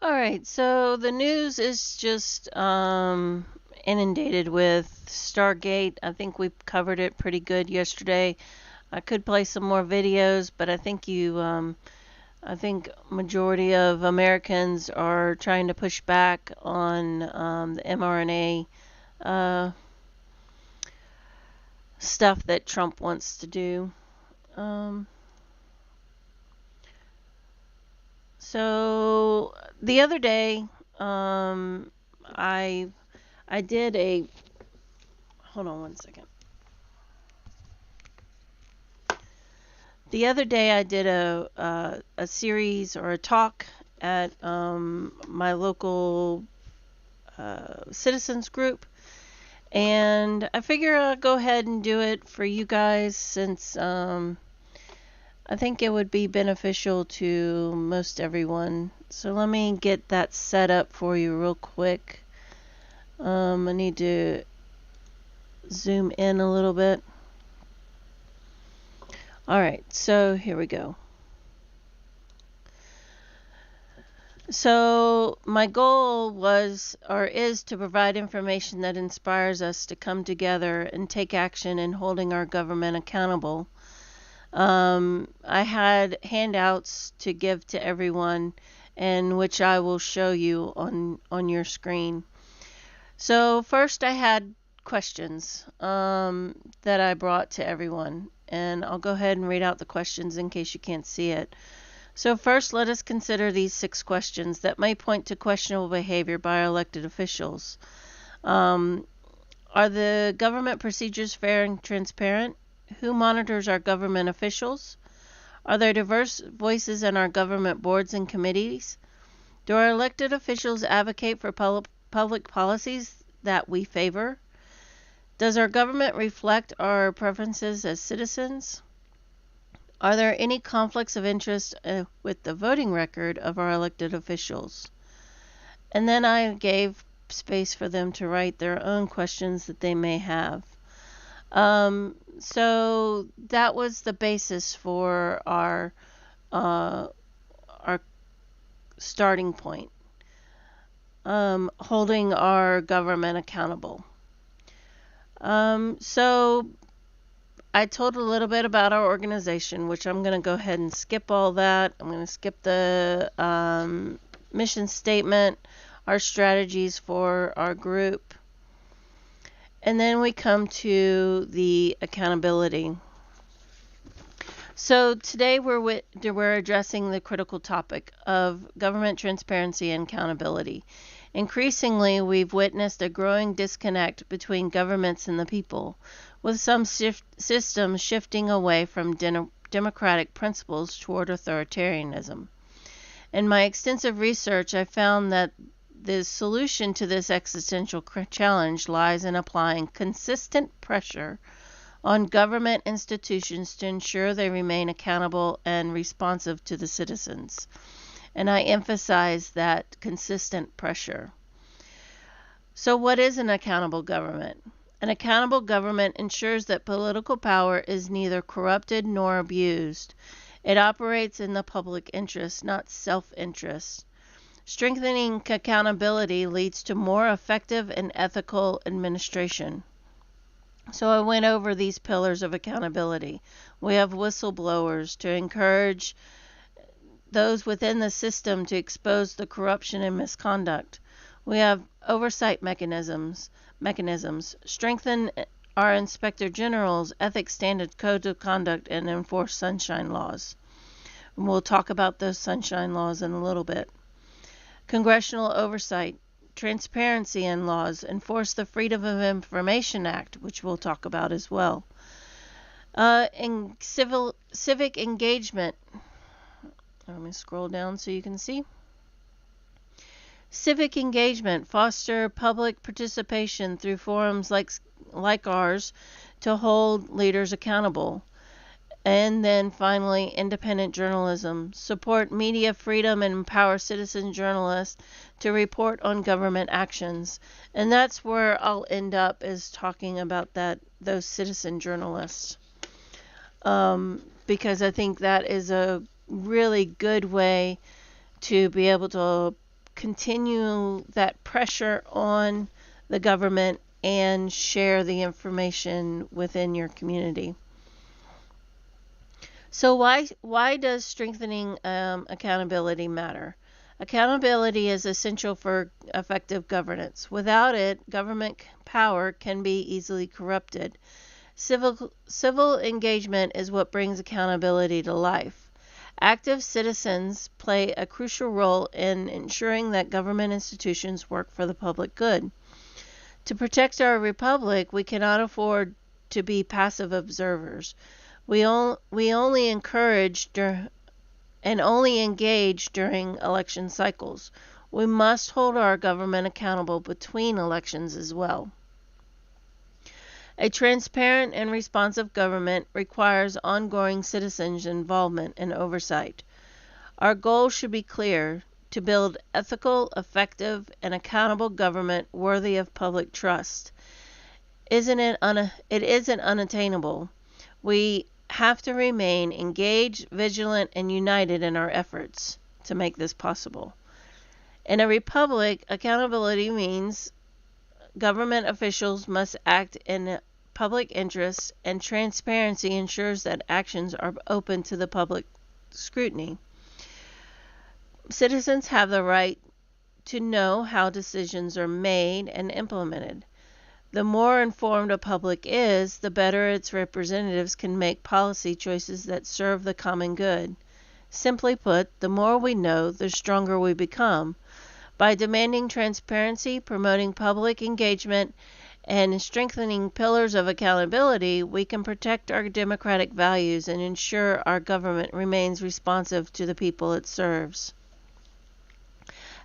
All right, so the news is just inundated with Stargate. I think we covered it pretty good yesterday. I could play some more videos, but I think majority of Americans are trying to push back on the mRNA uh, stuff that Trump wants to do. Um, so the other day, um, I I did a hold on one second. The other day I did a series or a talk at my local citizens group, and I figure I'll go ahead and do it for you guys since I think it would be beneficial to most everyone. So let me get that set up for you real quick. I need to zoom in a little bit. Alright, so here we go. So my goal was or is to provide information that inspires us to come together and take action in holding our government accountable. I had handouts to give to everyone, and which I will show you on your screen. So first I had questions that I brought to everyone, and I'll go ahead and read out the questions in case you can't see it. So first, let us consider these 6 questions that may point to questionable behavior by our elected officials. Are the government procedures fair and transparent? Who monitors our government officials? Are there diverse voices in our government boards and committees? Do our elected officials advocate for public policies that we favor? Does our government reflect our preferences as citizens? Are there any conflicts of interest with the voting record of our elected officials? And then I gave space for them to write their own questions that they may have. So that was the basis for our starting point, holding our government accountable. So I told a little bit about our organization, which I'm going to go ahead and skip all that. I'm going to skip the mission statement, our strategies for our group. And then we come to the accountability. So today we're addressing the critical topic of government transparency and accountability. Increasingly, we've witnessed a growing disconnect between governments and the people, with some systems shifting away from democratic principles toward authoritarianism. In my extensive research, I found that the solution to this existential challenge lies in applying consistent pressure on government institutions to ensure they remain accountable and responsive to the citizens. And I emphasize that consistent pressure. So what is an accountable government? An accountable government ensures that political power is neither corrupted nor abused. It operates in the public interest, not self-interest. Strengthening accountability leads to more effective and ethical administration. So I went over these pillars of accountability. We have whistleblowers to encourage those within the system to expose the corruption and misconduct. We have oversight mechanisms, strengthen our inspector general's ethics standard code of conduct, and enforce sunshine laws. And we'll talk about those sunshine laws in a little bit. Congressional oversight, transparency in laws, enforce the Freedom of Information Act, which we'll talk about as well. And civic engagement. Let me scroll down so you can see. Civic engagement, foster public participation through forums like ours to hold leaders accountable. And then finally, independent journalism, support media freedom and empower citizen journalists to report on government actions. And that's where I'll end up, is talking about those citizen journalists. Because I think that is a really good way to be able to continue that pressure on the government and share the information within your community. So why does strengthening accountability matter? Accountability is essential for effective governance. Without it, government power can be easily corrupted. Civil engagement is what brings accountability to life. Active citizens play a crucial role in ensuring that government institutions work for the public good. To protect our republic, we cannot afford to be passive observers. We only encourage and only engage during election cycles. We must hold our government accountable between elections as well. A transparent and responsive government requires ongoing citizens' involvement and oversight. Our goal should be clear: to build ethical, effective, and accountable government worthy of public trust. It isn't unattainable. We have to remain engaged, vigilant, and united in our efforts to make this possible. In a republic, accountability means government officials must act in public interest, and transparency ensures that actions are open to the public scrutiny. Citizens have the right to know how decisions are made and implemented. The more informed a public is, the better its representatives can make policy choices that serve the common good. Simply put, the more we know, the stronger we become. By demanding transparency, promoting public engagement, and strengthening pillars of accountability, we can protect our democratic values and ensure our government remains responsive to the people it serves.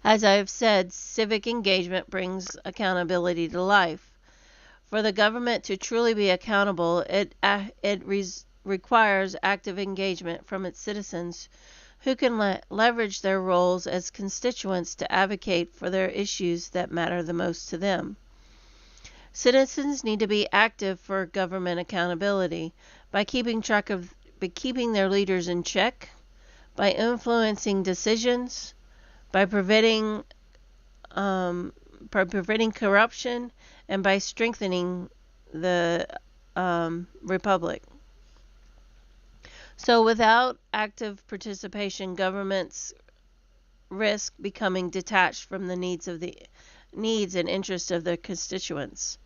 As I have said, civic engagement brings accountability to life. For the government to truly be accountable, it requires active engagement from its citizens, who can leverage their roles as constituents to advocate for their issues that matter the most to them. Citizens need to be active for government accountability by keeping their leaders in check, by influencing decisions, by preventing corruption, and by strengthening the republic. So without active participation, governments risk becoming detached from the needs and interests of their constituents.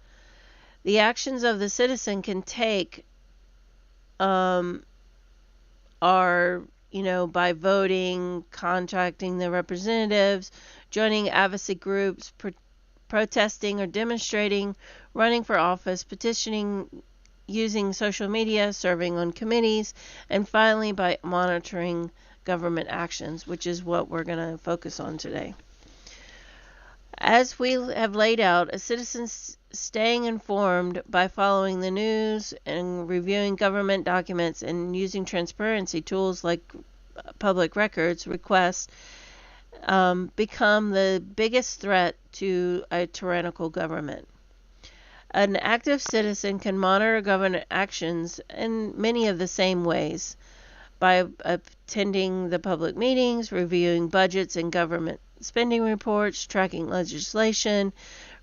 The actions of the citizen can take are, by voting, contacting the representatives, joining advocacy groups, protesting or demonstrating, running for office, petitioning, using social media, serving on committees, and finally by monitoring government actions, which is what we're going to focus on today. As we have laid out, a citizen staying informed by following the news and reviewing government documents and using transparency tools like public records requests become the biggest threat to a tyrannical government. An active citizen can monitor government actions in many of the same ways: by attending the public meetings, reviewing budgets and government spending reports, tracking legislation,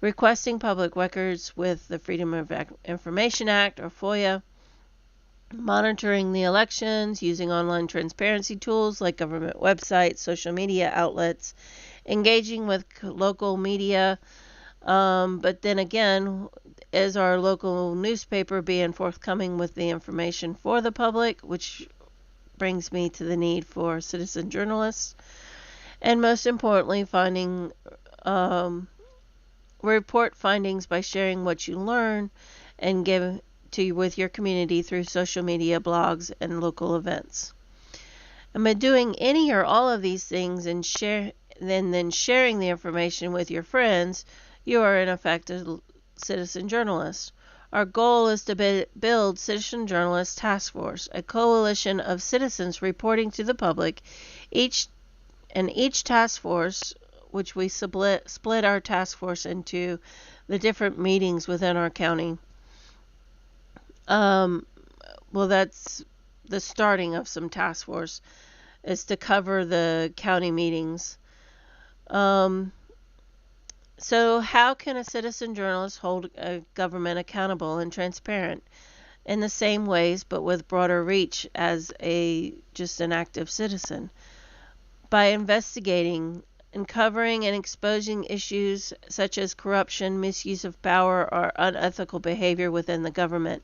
requesting public records with the Freedom of Information Act or FOIA, monitoring the elections, using online transparency tools like government websites, social media outlets, engaging with local media, but then again, is our local newspaper being forthcoming with the information for the public, which brings me to the need for citizen journalists, and most importantly, report findings by sharing what you learn and give with your community through social media, blogs, and local events. And by doing any or all of these things and then sharing the information with your friends, you are in effect a citizen journalist. Our goal is to build Citizen Journalist Task Force, a coalition of citizens reporting to the public. Each task force, which we split our task force into the different meetings within our county. That's the starting of some task force, is to cover the county meetings. So how can a citizen journalist hold a government accountable and transparent? In the same ways, but with broader reach as just an active citizen. By investigating, uncovering, and exposing issues such as corruption, misuse of power, or unethical behavior within the government.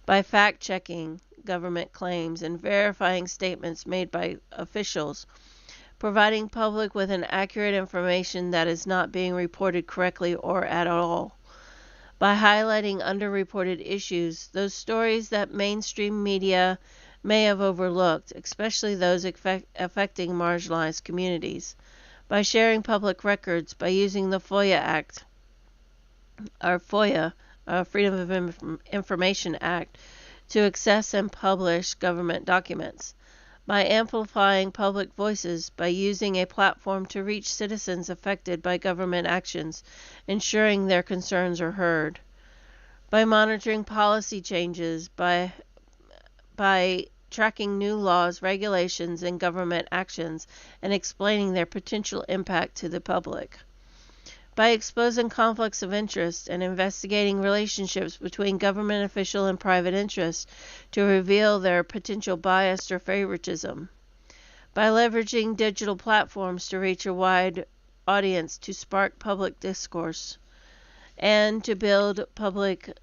By fact-checking government claims and verifying statements made by officials, providing public with an accurate information that is not being reported correctly or at all. By highlighting underreported issues, those stories that mainstream media may have overlooked, especially those affecting marginalized communities. By sharing public records, by using the FOIA Act, or FOIA, Freedom of Information Act, to access and publish government documents. By amplifying public voices, by using a platform to reach citizens affected by government actions, ensuring their concerns are heard. By monitoring policy changes, by tracking new laws, regulations, and government actions, and explaining their potential impact to the public. By exposing conflicts of interest and investigating relationships between government official and private interests to reveal their potential bias or favoritism. By leveraging digital platforms to reach a wide audience to spark public discourse and to build public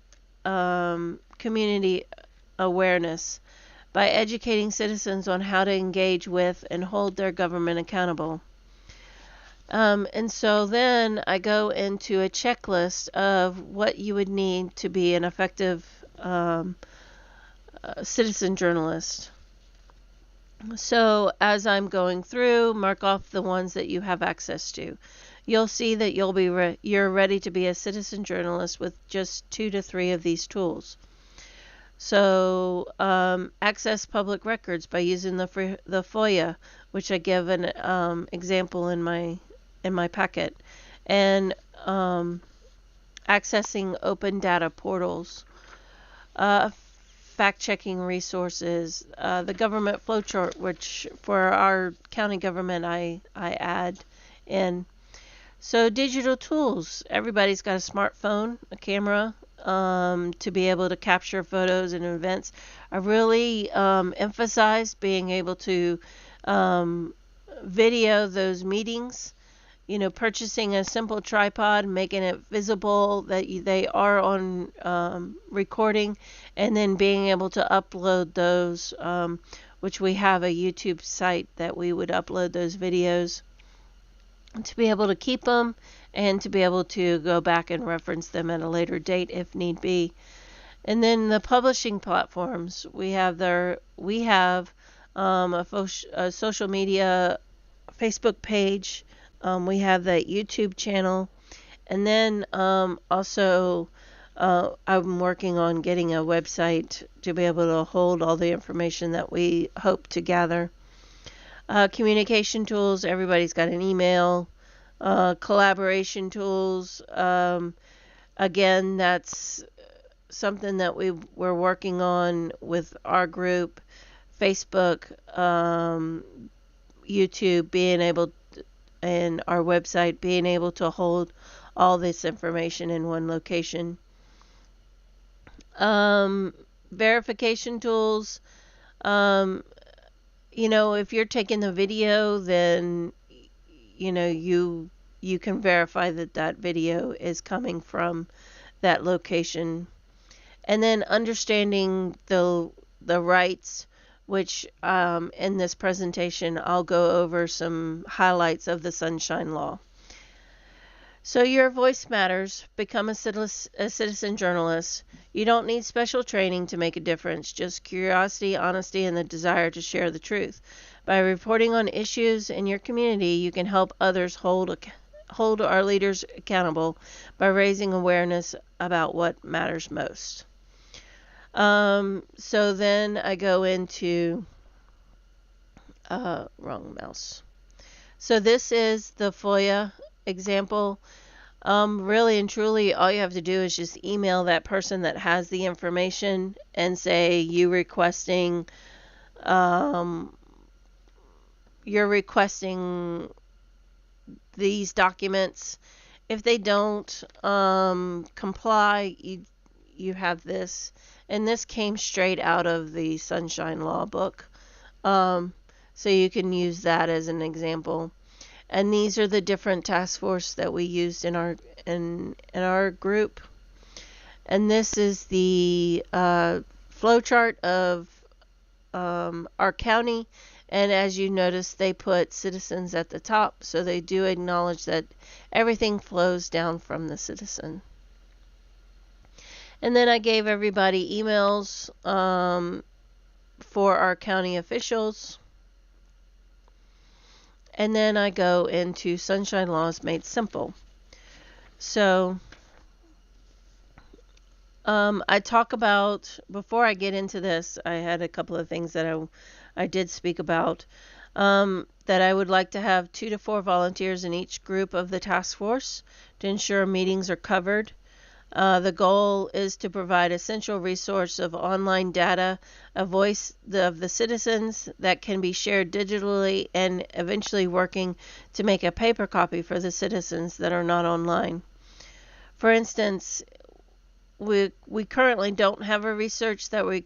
community awareness. By educating citizens on how to engage with and hold their government accountable. And so then I go into a checklist of what you would need to be an effective citizen journalist. So as I'm going through, mark off the ones that you have access to. You'll see that you're ready to be a citizen journalist with just 2 to 3 of these tools. So access public records by using the FOIA, which I give an example in my packet, and accessing open data portals, fact-checking resources, the government flowchart, which for our county government I add in. So digital tools. Everybody's got a smartphone, a camera, to be able to capture photos and events. I really emphasize being able to video those meetings. Purchasing a simple tripod, making it visible that they are on recording, and then being able to upload those, which we have a YouTube site that we would upload those videos, to be able to keep them and to be able to go back and reference them at a later date if need be. And then the publishing platforms, we have a social media Facebook page. We have the YouTube channel, and then also I'm working on getting a website to be able to hold all the information that we hope to gather. Communication tools, everybody's got an email. Collaboration tools, again, that's something that we're working on with our group. Facebook, YouTube, being able and our website being able to hold all this information in one location. Verification tools, if you're taking the video, then you can verify that video is coming from that location. And then understanding the rights, which in this presentation I'll go over some highlights of the Sunshine Law. So your voice matters. Become a citizen journalist. You don't need special training to make a difference, just curiosity, honesty, and the desire to share the truth. By reporting on issues in your community, you can help others hold our leaders accountable by raising awareness about what matters most. So then I go into wrong mouse. So this is the FOIA example. Really and truly, all you have to do is just email that person that has the information and say you're requesting these documents. If they don't comply, you have this. And this came straight out of the Sunshine Law book. So you can use that as an example. And these are the different task force that we used in our group. And this is the flow chart of our county. And as you notice, they put citizens at the top, so they do acknowledge that everything flows down from the citizen. And then I gave everybody emails for our county officials. And then I go into Sunshine Laws Made Simple. So I talk about, before I get into this, I had a couple of things that I did speak about, that I would like to have 2 to 4 volunteers in each group of the task force to ensure meetings are covered. The goal is to provide essential resource of online data, a voice of the citizens that can be shared digitally, and eventually working to make a paper copy for the citizens that are not online. For instance, we currently don't have a resource that we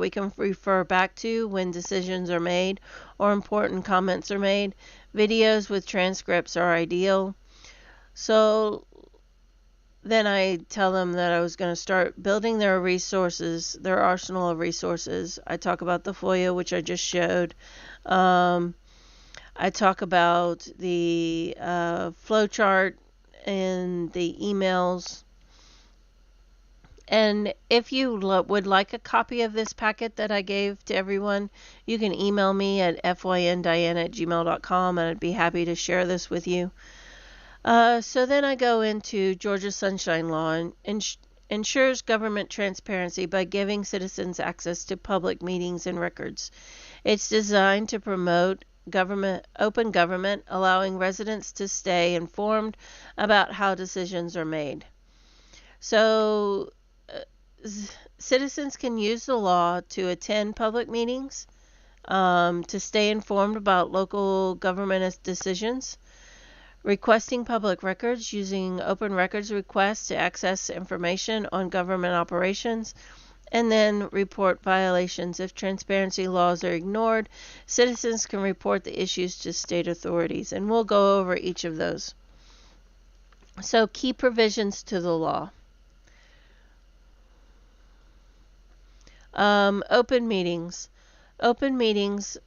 can refer back to when decisions are made or important comments are made. Videos with transcripts are ideal. So then I tell them that I was going to start building their resources, their arsenal of resources. I talk about the FOIA, which I just showed. I talk about the flow chart and the emails. And if you would like a copy of this packet that I gave to everyone, you can email me at fyndiane@gmail.com, and I'd be happy to share this with you. So then I go into Georgia Sunshine Law, and ensures government transparency by giving citizens access to public meetings and records. It's designed to promote open government, allowing residents to stay informed about how decisions are made. So citizens can use the law to attend public meetings, to stay informed about local government decisions, requesting public records using open records requests to access information on government operations, and then report violations. If transparency laws are ignored, citizens can report the issues to state authorities, and we'll go over each of those. So, key provisions to the law. Open meetings. Open meetings.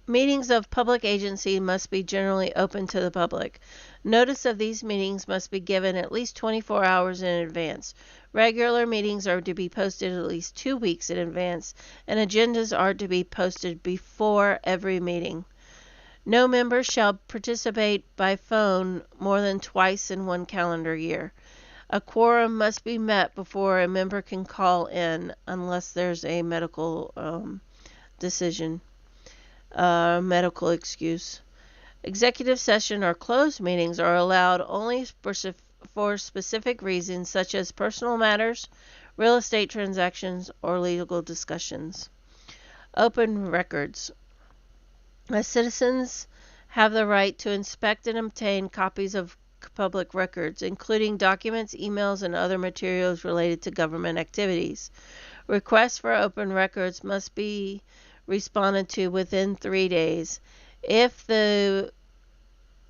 Meetings of public agency must be generally open to the public. Notice of these meetings must be given at least 24 hours in advance. Regular meetings are to be posted at least 2 weeks in advance, and agendas are to be posted before every meeting. No member shall participate by phone more than twice in one calendar year. A quorum must be met before a member can call in, unless there's a medical decision. Medical excuse. Executive session or closed meetings are allowed only for specific reasons, such as personal matters, real estate transactions, or legal discussions. Open records. Citizens have the right to inspect and obtain copies of public records, including documents, emails, and other materials related to government activities. Requests for open records must be responded to within 3 days. If the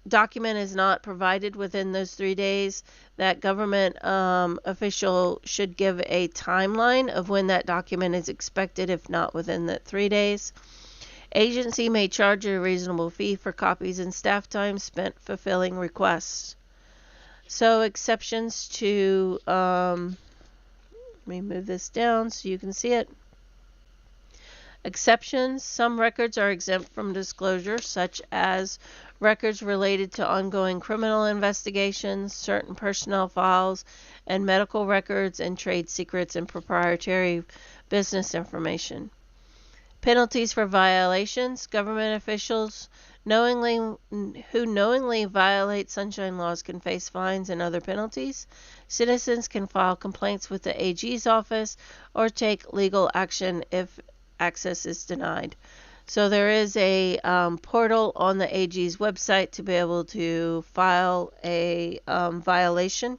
document is not provided within those 3 days, that government official should give a timeline of when that document is expected, if not within the 3 days. Agency may charge a reasonable fee for copies and staff time spent fulfilling requests. So exceptions to, let me move this down so you can see it. Exceptions. Some records are exempt from disclosure, such as records related to ongoing criminal investigations, certain personnel files, and medical records, and trade secrets and proprietary business information. Penalties for violations. Government officials who knowingly violate sunshine laws can face fines and other penalties. Citizens can file complaints with the AG's office or take legal action if access is denied. So there is a portal on the AG's website to be able to file a violation.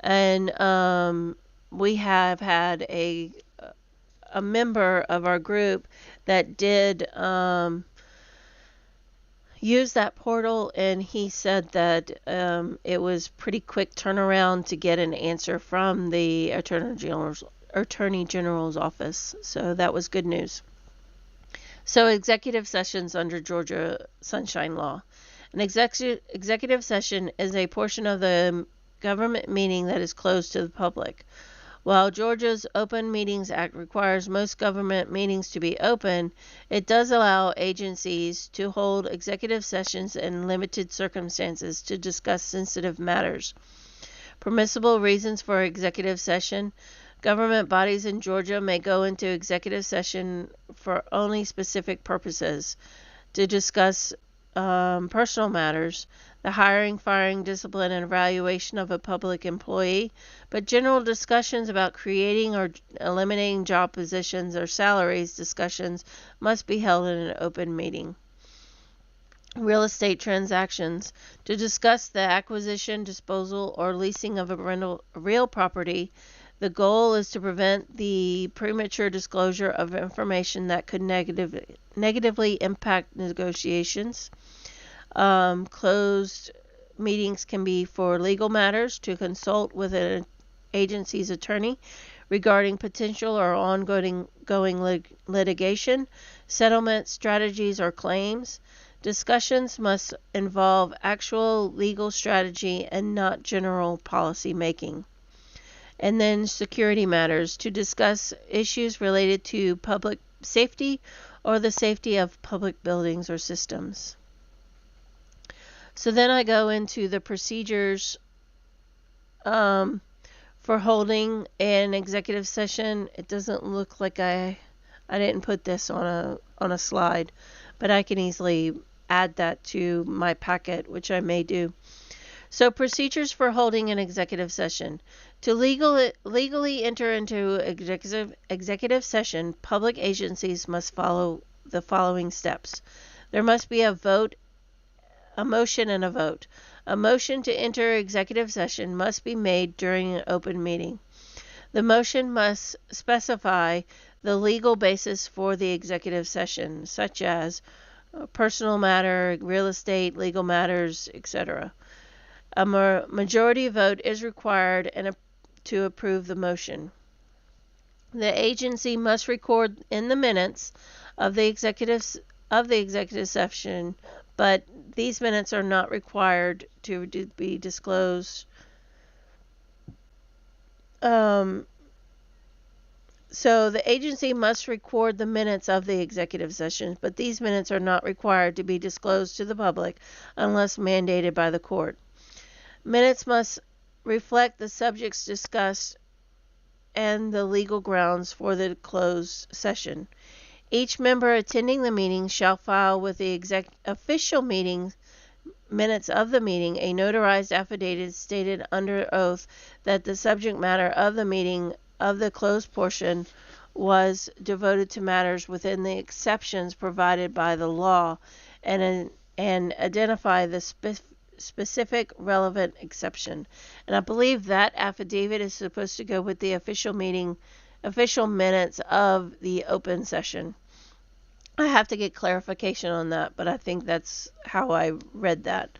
And we have had a member of our group that did use that portal, and he said that it was pretty quick turnaround to get an answer from the Attorney General's office. So that was good news. So executive sessions under Georgia Sunshine Law. An executive session is a portion of the government meeting that is closed to the public. While Georgia's Open Meetings Act requires most government meetings to be open, it does allow agencies to hold executive sessions in limited circumstances to discuss sensitive matters. Permissible reasons for executive session. Government bodies in Georgia may go into executive session for only specific purposes: to discuss personal matters, the hiring, firing, discipline, and evaluation of a public employee, but general discussions about creating or eliminating job positions or salaries discussions must be held in an open meeting. Real estate transactions. To discuss the acquisition, disposal, or leasing of a real property, the goal is to prevent the premature disclosure of information that could negatively impact negotiations. Closed meetings can be for legal matters, to consult with an agency's attorney regarding potential or ongoing litigation, settlement strategies, or claims. Discussions must involve actual legal strategy and not general policy making. And then security matters, to discuss issues related to public safety or the safety of public buildings or systems. So then I go into the procedures for holding an executive session. It doesn't look like I didn't put this on a slide, but I can easily add that to my packet, which I may do. So procedures for holding an executive session. To legally enter into executive session, public agencies must follow the following steps. There must be a motion and a vote. A motion to enter executive session must be made during an open meeting. The motion must specify the legal basis for the executive session, such as personal matter, real estate, legal matters, etc. A majority vote is required to approve the motion. The agency must record in the minutes of the executive session, but these minutes are not required to be disclosed. So the agency must record the minutes of the executive session, but these minutes are not required to be disclosed to the public unless mandated by the court. Minutes must reflect the subjects discussed and the legal grounds for the closed session. Each member attending the meeting shall file with the official meeting minutes of the meeting a notarized affidavit stated under oath that the subject matter of the meeting of the closed portion was devoted to matters within the exceptions provided by the law, and identify the specific relevant exception. And I believe that affidavit is supposed to go with the official minutes of the open session. I have to get clarification on that, but I think that's how I read that.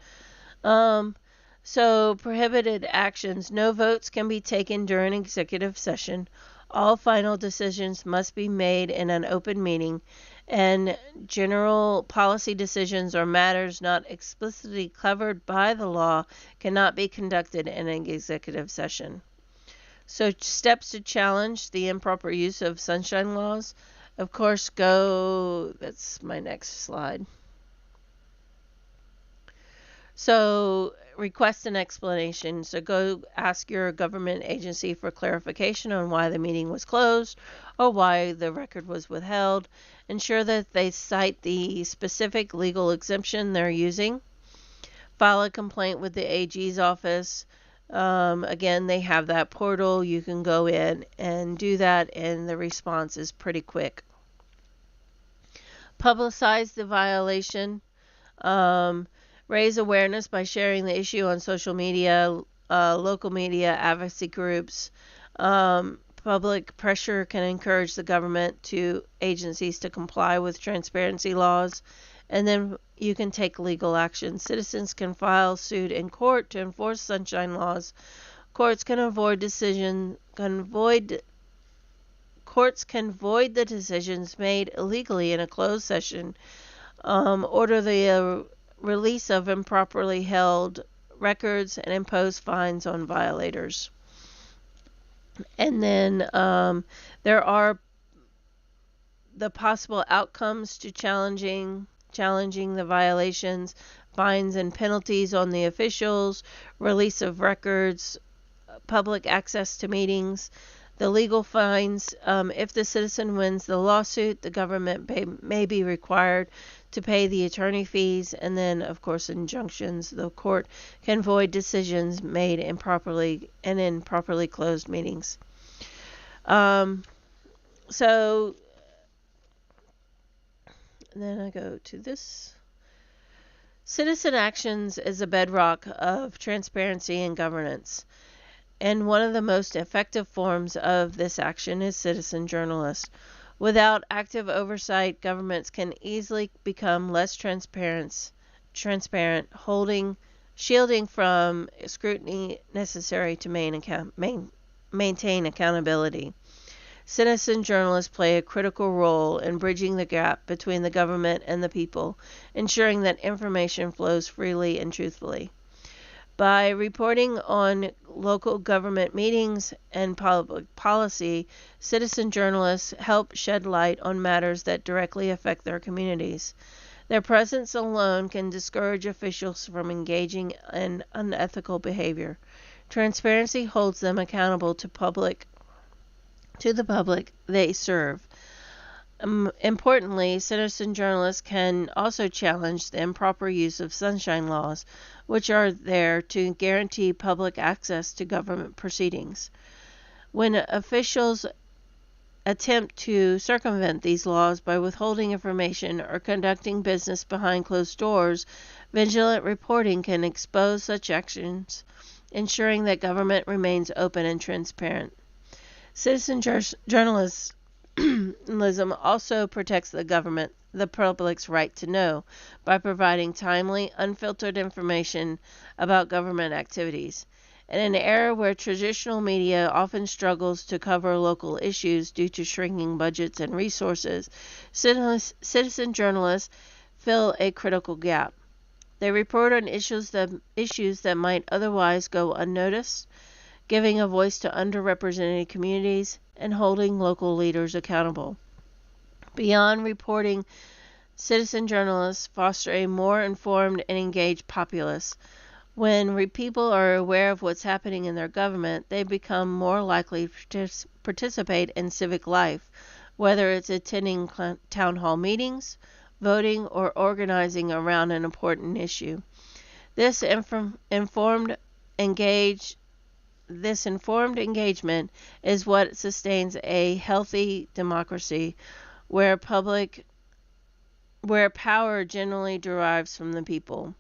So prohibited actions. No votes can be taken during executive session. All final decisions must be made in an open meeting, and general policy decisions or matters not explicitly covered by the law cannot be conducted in an executive session. So steps to challenge the improper use of sunshine laws. Of course, that's my next slide. So request an explanation. So go ask your government agency for clarification on why the meeting was closed or why the record was withheld. Ensure that they cite the specific legal exemption they're using. File a complaint with the AG's office. Again, they have that portal. You can go in and do that, and the response is pretty quick. Publicize the violation. Um, Raise awareness by sharing the issue on social media, local media, advocacy groups. Public pressure can encourage the government to agencies to comply with transparency laws. And then you can take legal action. Citizens can file suit in court to enforce sunshine laws. Courts can avoid decision can void Courts can void the decisions made illegally in a closed session, order the release of improperly held records, and impose fines on violators. And then there are the possible outcomes to challenging the violations: fines and penalties on the officials, release of records, public access to meetings. The legal fines: if the citizen wins the lawsuit, the government may be required to pay the attorney fees. And then, of course, injunctions: the court can void decisions made in properly closed meetings. So then I go to this. Citizen actions is a bedrock of transparency and governance. And one of the most effective forms of this action is citizen journalists. Without active oversight, governments can easily become less transparent, shielding from scrutiny necessary to maintain accountability. Citizen journalists play a critical role in bridging the gap between the government and the people, ensuring that information flows freely and truthfully. By reporting on local government meetings and public policy, citizen journalists help shed light on matters that directly affect their communities. Their presence alone can discourage officials from engaging in unethical behavior. Transparency holds them accountable to the public they serve. Importantly, citizen journalists can also challenge the improper use of sunshine laws, which are there to guarantee public access to government proceedings. When officials attempt to circumvent these laws by withholding information or conducting business behind closed doors, vigilant reporting can expose such actions, ensuring that government remains open and transparent. Citizen journalism also protects the public's right to know, by providing timely, unfiltered information about government activities. In an era where traditional media often struggles to cover local issues due to shrinking budgets and resources, citizen journalists fill a critical gap. They report on issues that might otherwise go unnoticed, giving a voice to underrepresented communities and holding local leaders accountable. Beyond reporting, citizen journalists foster a more informed and engaged populace. When people are aware of what's happening in their government, they become more likely to participate in civic life, whether it's attending town hall meetings, voting, or organizing around an important issue. This informed engagement is what sustains a healthy democracy, where power generally derives from the people.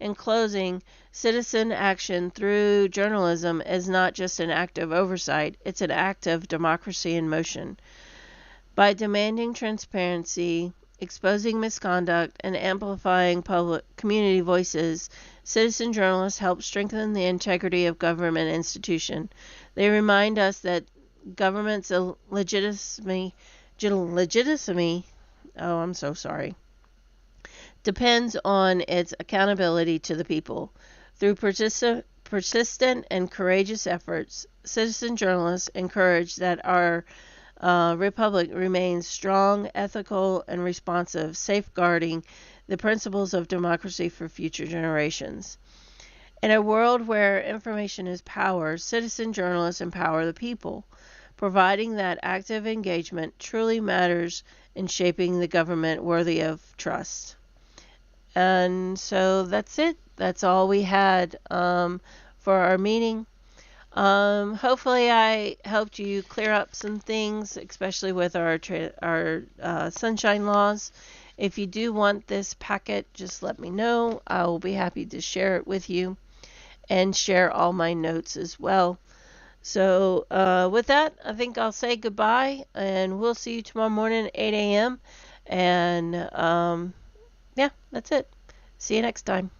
In closing, citizen action through journalism is not just an act of oversight, it's an act of democracy in motion. By demanding transparency, exposing misconduct, and amplifying community voices, citizen journalists help strengthen the integrity of government institutions. They remind us that government's legitimacy depends on its accountability to the people. Through persistent and courageous efforts, citizen journalists encourage that our republic remains strong, ethical, and responsive, safeguarding the principles of democracy for future generations. In a world where information is power, citizen journalists empower the people. Providing that active engagement truly matters in shaping the government worthy of trust. And so that's it. That's all we had for our meeting. Hopefully I helped you clear up some things, especially with our sunshine laws. If you do want this packet, just let me know. I will be happy to share it with you and share all my notes as well. So, with that, I think I'll say goodbye, and we'll see you tomorrow morning at 8 a.m. And, yeah, that's it. See you next time.